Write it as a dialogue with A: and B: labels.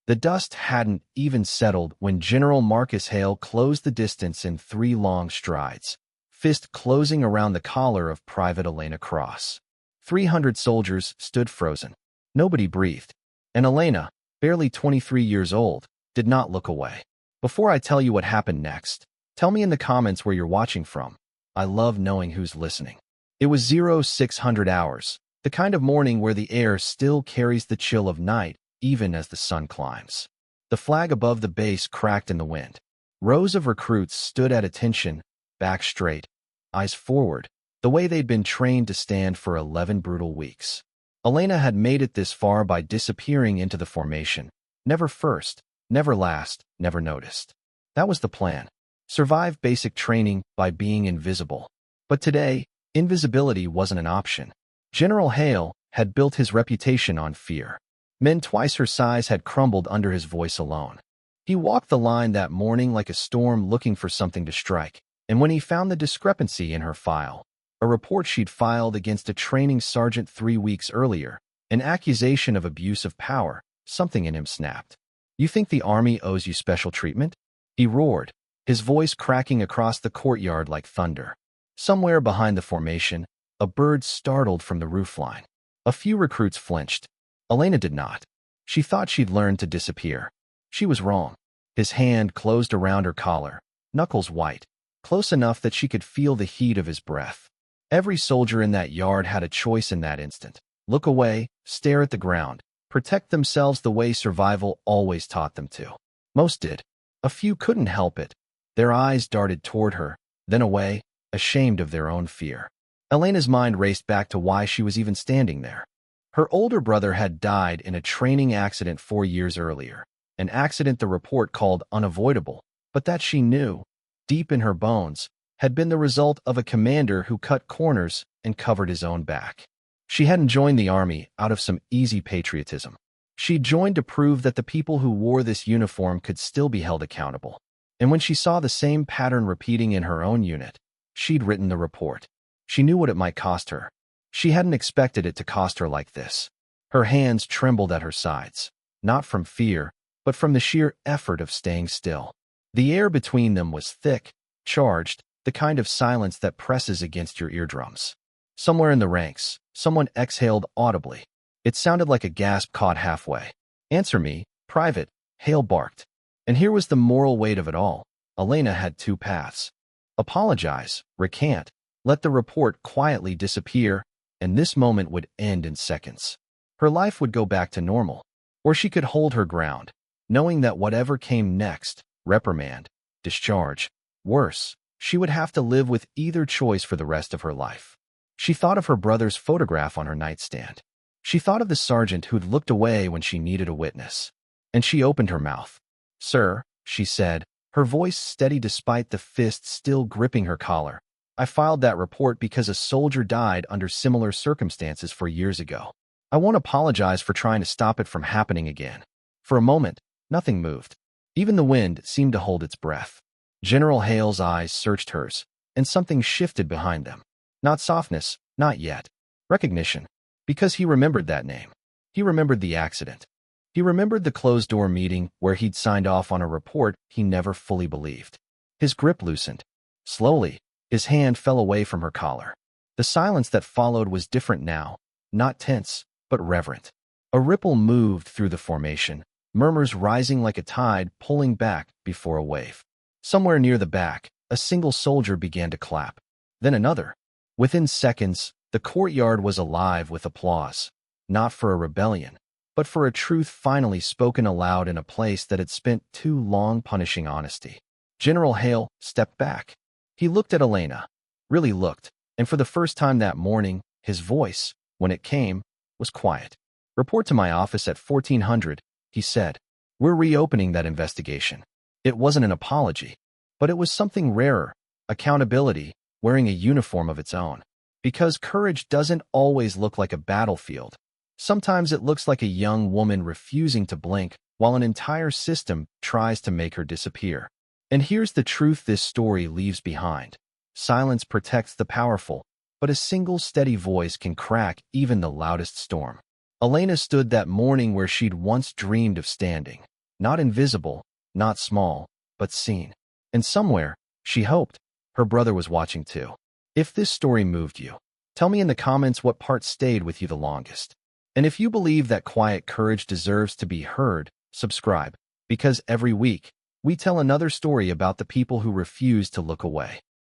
A: The dust hadn't even settled when General Marcus Hale closed the distance in 3 long strides, fist closing around the collar of Private Elena Cross. 300 soldiers stood frozen. Nobody breathed. And Elena, barely 23 years old, did not look away. Before I tell you what happened next, tell me in the comments where you're watching from. I love knowing who's listening. It was 0600 hours, the kind of morning where the air still carries the chill of night even as the sun climbs. The flag above the base cracked in the wind. Rows of recruits stood at attention, back straight, eyes forward, the way they'd been trained to stand for 11 brutal weeks. Elena had made it this far by disappearing into the formation. Never first, never last, never noticed. That was the plan. Survive basic training by being invisible. But today, invisibility wasn't an option. General Hale had built his reputation on fear. Men twice her size had crumbled under his voice alone. He walked the line that morning like a storm looking for something to strike, and when he found the discrepancy in her file, a report she'd filed against a training sergeant 3 weeks earlier, an accusation of abuse of power, something in him snapped. "You think the army owes you special treatment?" He roared, his voice cracking across the courtyard like thunder. Somewhere behind the formation, a bird startled from the roofline. A few recruits flinched. Elena did not. She thought she'd learned to disappear. She was wrong. His hand closed around her collar, knuckles white, close enough that she could feel the heat of his breath. Every soldier in that yard had a choice in that instant. Look away, stare at the ground, protect themselves the way survival always taught them to. Most did. A few couldn't help it. Their eyes darted toward her, then away, ashamed of their own fear. Elena's mind raced back to why she was even standing there. Her older brother had died in a training accident 4 years earlier, an accident the report called unavoidable, but that she knew, deep in her bones, had been the result of a commander who cut corners and covered his own back. She hadn't joined the army out of some easy patriotism. She joined to prove that the people who wore this uniform could still be held accountable. And when she saw the same pattern repeating in her own unit, she'd written the report. She knew what it might cost her. She hadn't expected it to cost her like this. Her hands trembled at her sides, not from fear, but from the sheer effort of staying still. The air between them was thick, charged, the kind of silence that presses against your eardrums. Somewhere in the ranks, someone exhaled audibly. It sounded like a gasp caught halfway. "Answer me, Private," Hale barked. And here was the moral weight of it all. Elena had 2 paths. Apologize, recant, let the report quietly disappear, and this moment would end in seconds. Her life would go back to normal. Or she could hold her ground, knowing that whatever came next, reprimand, discharge, worse, she would have to live with either choice for the rest of her life. She thought of her brother's photograph on her nightstand. She thought of the sergeant who'd looked away when she needed a witness. And she opened her mouth. "Sir," she said, her voice steady despite the fist still gripping her collar, "I filed that report because a soldier died under similar circumstances 4 years ago. I won't apologize for trying to stop it from happening again." For a moment, nothing moved. Even the wind seemed to hold its breath. General Hale's eyes searched hers, and something shifted behind them. Not softness, not yet. Recognition. Because he remembered that name. He remembered the accident. He remembered the closed-door meeting where he'd signed off on a report he never fully believed. His grip loosened. Slowly, his hand fell away from her collar. The silence that followed was different now, not tense, but reverent. A ripple moved through the formation, murmurs rising like a tide pulling back before a wave. Somewhere near the back, a single soldier began to clap. Then another. Within seconds, the courtyard was alive with applause, not for a rebellion, but for a truth finally spoken aloud in a place that had spent too long punishing honesty. General Hale stepped back. He looked at Elena, really looked, and for the first time that morning, his voice, when it came, was quiet. "Report to my office at 1400, he said. "We're reopening that investigation." It wasn't an apology, but it was something rarer, accountability, wearing a uniform of its own. Because courage doesn't always look like a battlefield. Sometimes it looks like a young woman refusing to blink while an entire system tries to make her disappear. And here's the truth this story leaves behind. Silence protects the powerful, but a single steady voice can crack even the loudest storm. Elena stood that morning where she'd once dreamed of standing, Not invisible, not small, but seen. And somewhere, she hoped, her brother was watching too. If this story moved you, tell me in the comments what part stayed with you the longest. And if you believe that quiet courage deserves to be heard, subscribe, because every week, we tell another story about the people who refuse to look away.